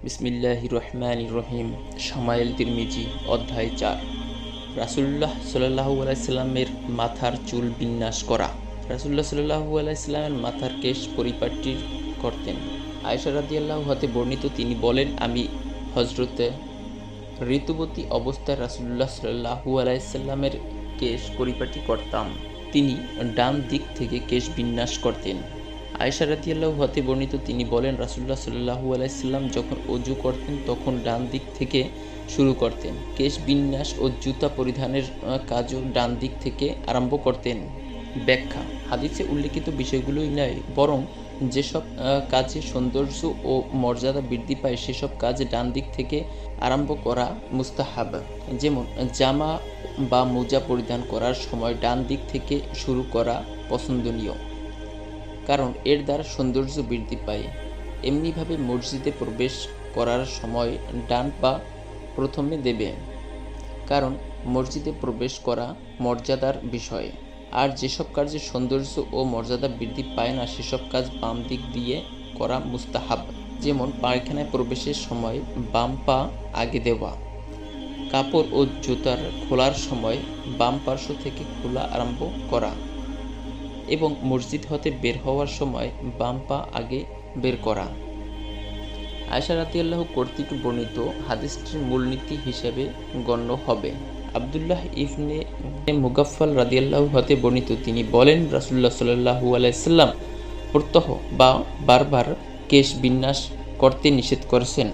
বিসমিল্লাহির রহমানির রহিম। শামাইল তিরমিজি অধ্যায় 4। রাসূলুল্লাহ সাল্লাল্লাহু আলাইহি সাল্লামের মাথার চুল বিন্যাস করা। রাসূলুল্লাহ সাল্লাল্লাহু আলাইহি সাল্লামের মাথার কেশ পরিপাটি করতেন। আয়েশা রাদিয়াল্লাহু হতে বর্ণিত, তিনি বলেন, আমি হযরতে ঋতুবতী অবস্থায় রাসূলুল্লাহ সাল্লাল্লাহু আলাইহি সাল্লামের কেশ পরিপাটি করতাম। তিনি ডান দিক থেকে কেশ বিন্যাস করতেন। আয়েশা রাদিয়াল্লাহু হতে বর্ণিত, তিনি বলেন, রাসূলুল্লাহ সাল্লাল্লাহু আলাইহি সাল্লাম যখন ওযু করতেন তখন ডান দিক থেকে শুরু করতেন। কেশ বিন্যাস ও জুতা পরিধানের কাজও ডান দিক থেকে আরম্ভ করতেন। ব্যাখ্যা: হাদিসে উল্লেখিত বিষয়গুলোই নয়, বরং যেসব কাজে সৌন্দর্য ও মর্যাদা বৃদ্ধি পায় সেসব কাজ ডান দিক থেকে আরম্ভ করা মুস্তাহাব। যেমন জামা বা মোজা পরিধান করার সময় ডান দিক থেকে শুরু করা পছন্দনীয়, কারণ এর দ্বারা সৌন্দর্য বৃদ্ধি পায়। এমনিভাবে মসজিদে প্রবেশ করার সময় ডান পা প্রথমে দেবে, কারণ মসজিদে প্রবেশ করা মর্যাদার বিষয়। আর যেসব কাজে সৌন্দর্য ও মর্যাদা বৃদ্ধি পায় না সেসব কাজ বাম দিক দিয়ে করা মুস্তাহাব। যেমন পায়খানায় প্রবেশের সময় বাম পা আগে দেওয়া, কাপড় ও জুতার খোলার সময় বাম পার্শ্ব থেকে খোলা আরম্ভ করা এবং মসজিদ হতে বের হওয়ার সময় বাম পা আগে বের করা। আয়েশা রাদিয়াল্লাহু কর্তৃক বর্ণিত হাদিসটির মূলনীতি হিসেবে গণ্য হবে। আব্দুল্লাহ ইবনে মুগাফফাল রাদিয়াল্লাহু হতে বর্ণিত, তিনি বলেন, রাসূলুল্লাহ সাল্লাল্লাহু আলাইহি সাল্লাম প্রত্যহ বা বারবার কেশ বিন্যাস করতে নিষেধ করেছেন।